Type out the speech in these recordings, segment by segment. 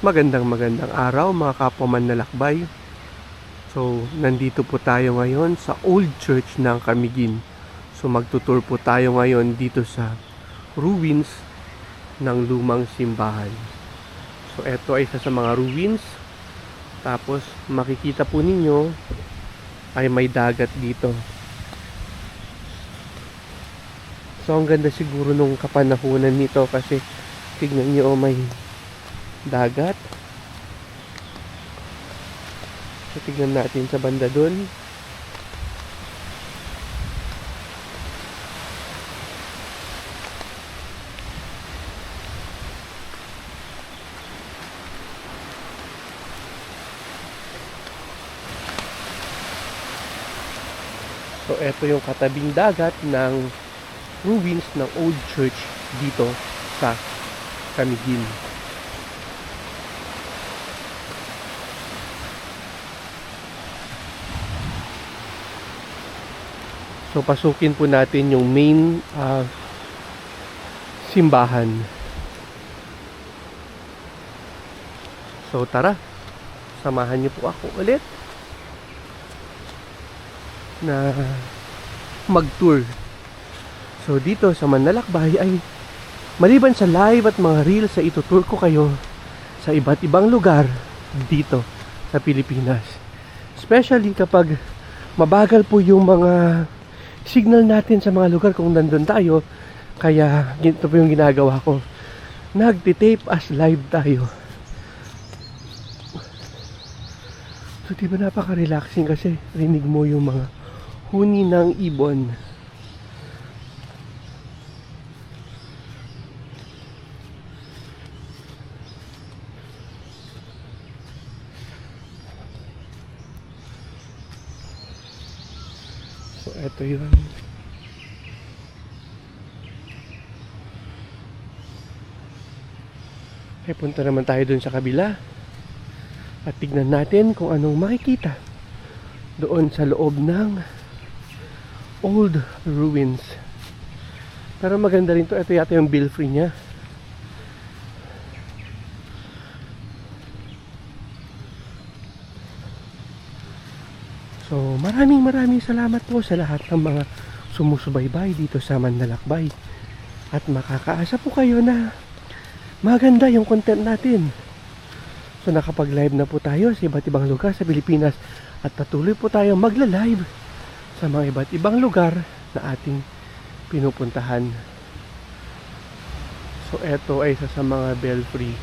Magandang araw mga kapwa manlalakbay. So, nandito po tayo ngayon sa Old Church ng Camiguin. So, magtutour po tayo ngayon dito sa ruins ng lumang simbahan. So, eto ay isa sa mga ruins. Tapos, makikita po ninyo ay may dagat dito. So, ang ganda siguro nung kapanahunan nito kasi tignan nyo, may dagat. So, tignan natin sa banda dun. So, eto yung katabing dagat ng ruins ng Old Church dito sa Camiguin. So, pasukin po natin yung main simbahan. So, tara. Samahan niyo po ako ulit na mag-tour. So, dito sa Manlalakbay ay maliban sa live at mga reels sa itutour ko kayo sa iba't ibang lugar dito sa Pilipinas. Especially kapag mabagal po yung mga signal natin sa mga lugar kung nandun tayo. Kaya ito po yung ginagawa ko, nagtitape as live tayo. So diba napaka-relaxing kasi rinig mo yung mga huni ng ibon. So eto yun. Okay, punta naman tayo dun sa kabila at tignan natin kung anong makikita doon sa loob ng old ruins. Pero maganda rin to. Ito yata yung belfry niya. So maraming salamat po sa lahat ng mga sumusubaybay dito sa Manlalakbay. At makakaasa po kayo na maganda yung content natin. So nakapag-live na po tayo sa iba't ibang lugar sa Pilipinas at patuloy po tayo magla-live sa mga iba't ibang lugar na ating pinupuntahan. So eto ay isa sa mga belfry,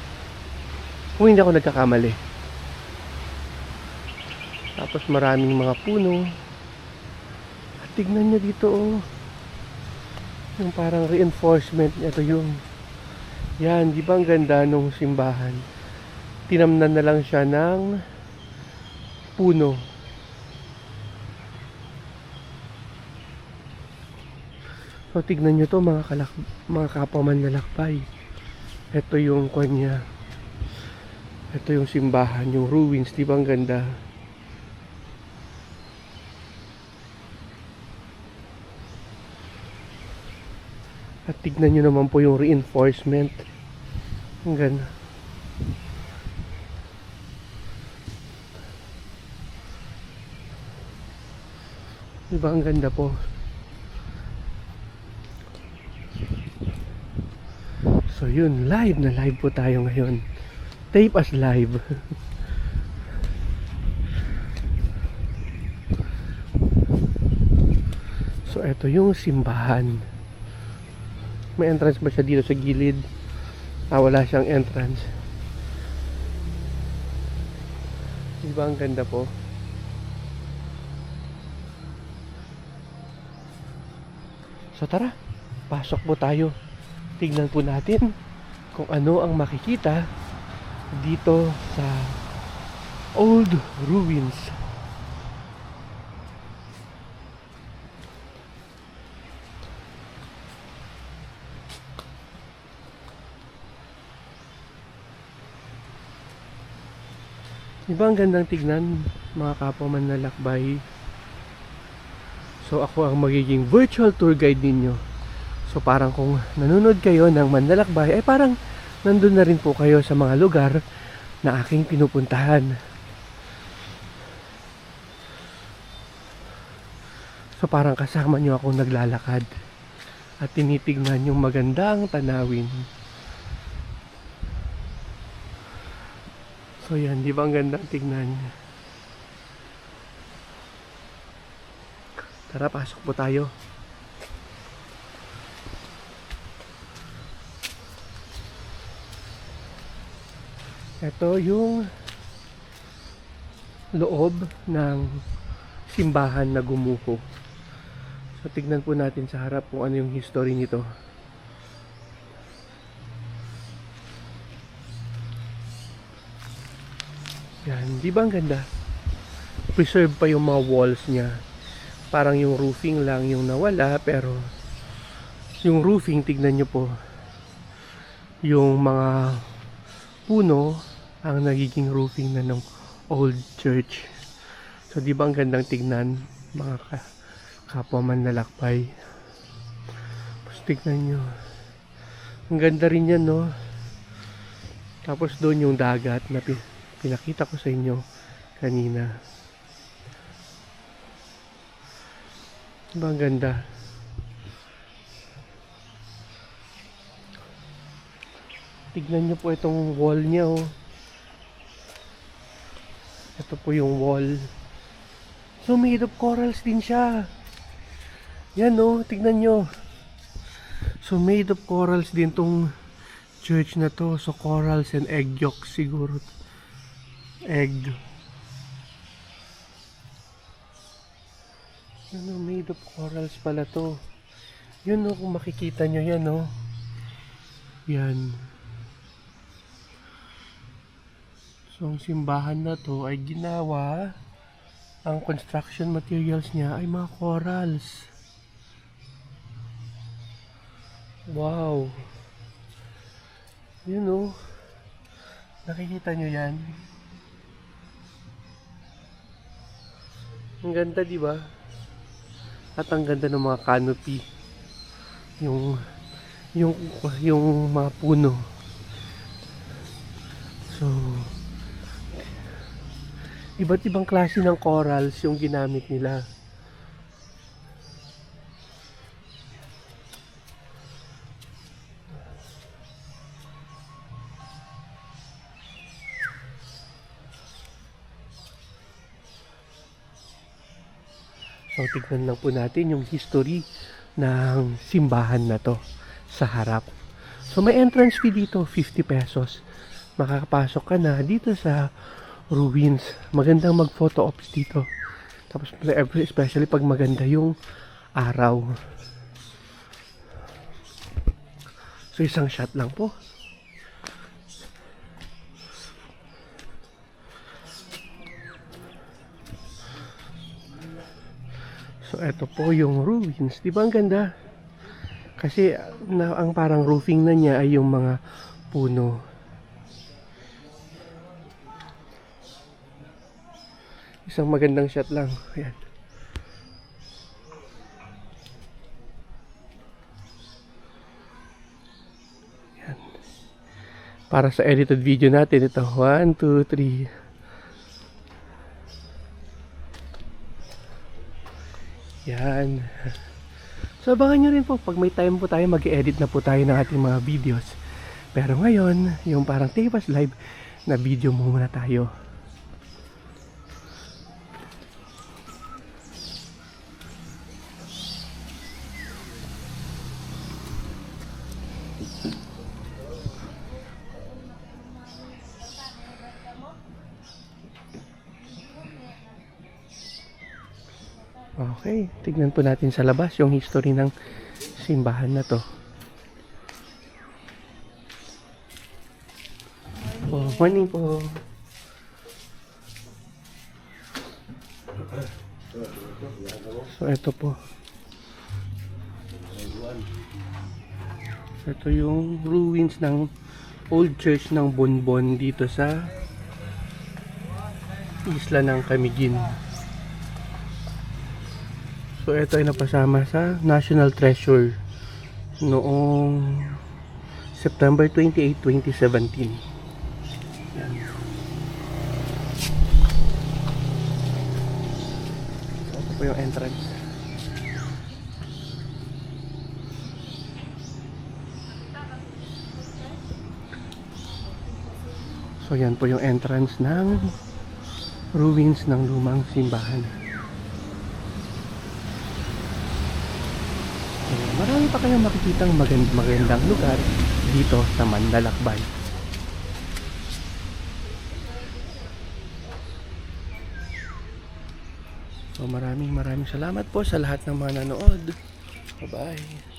kung hindi ako nagkakamali. Tapos maraming mga puno. At tignan nyo dito, oh, yung parang reinforcement. Ito yung yan, di ba ang ganda nung simbahan? Tinamnan na lang siya ng puno. So tignan nyo to mga kapwa manlalakbay. Ito yung kanya. Ito yung simbahan, yung ruins, di ba ang ganda? At tignan nyo naman po yung reinforcement. Ang ganda. Diba ang ganda po? So yun, live na live po tayo ngayon. Tape as live. So eto yung simbahan. May entrance ba siya dito sa gilid? Wala siyang entrance. Diba ang ganda po? So tara, pasok po tayo. Tignan po natin kung ano ang makikita dito sa old ruins. Diba ang gandang tignan mga kapwa manlalakbay? So ako ang magiging virtual tour guide ninyo. So parang kung nanonood kayo ng Manlalakbay, ay parang nandun na rin po kayo sa mga lugar na aking pinupuntahan. So parang kasama nyo akong naglalakad at tinitignan yung magandang tanawin. So yan, di ba ang gandang tignan? Tara, pasok po tayo. Ito yung loob ng simbahan na gumuho. So tignan po natin sa harap kung ano yung history nito. Yan, di ba ang ganda? Preserve pa yung mga walls niya. Parang yung roofing lang yung nawala, pero yung roofing, tignan nyo po. Yung mga puno ang nagiging roofing na ng old church. So di ba ang gandang tignan, mga kapwa manlalakbay. Tapos tignan nyo. Ang ganda rin yan, no? Tapos doon yung dagat na pinakita ko sa inyo kanina. Diba ang ganda? Tignan nyo po itong wall niya, oh. Ito po yung wall. So made of corals din siya. Yan, oh, tignan nyo. So made of corals din tong church na to. So corals and egg yolk siguro. Egg. Ano, made of corals pala to. Yun, oh, kung makikita nyo yan, oh. Yan. So ang simbahan na to ay ginawa, ang construction materials niya ay mga corals. Wow. Yun, oh. Nakikita nyo yan? Ang ganda, di ba? At ang ganda ng mga canopy. Yung mga puno. So, iba't ibang klase ng corals yung ginamit nila. So, tignan lang po natin yung history ng simbahan na to sa harap. So, may entrance fee dito, 50 pesos. Makakapasok ka na dito sa ruins. Magandang mag-photo ops dito. Tapos, especially pag maganda yung araw. So, isang shot lang po. So, eto po yung ruins. Di ba ang ganda? Kasi, ang parang roofing na niya ay yung mga puno. Isang magandang shot lang. Ayan. Ayan. Para sa edited video natin, ito. 1, 2, 3. Yan. So abangan nyo rin po, pag may time po tayo, mag-edit na po tayo ng ating mga videos. Pero ngayon, yung parang Tebas Live na video muna tayo. Okay, tignan po natin sa labas yung history ng simbahan na to. Oh, morning po. So ito po. Ito yung ruins ng old church ng Bonbon dito sa isla ng Camiguin. So ito ay napasama sa National Treasure noong September 28, 2017. Yan. po yung entrance. So yan po yung entrance ng ruins ng lumang simbahan. So, marami pa kayong makikitang magandang lugar dito sa Manlalakbay. So maraming salamat po sa lahat ng mga nanood. Bye bye.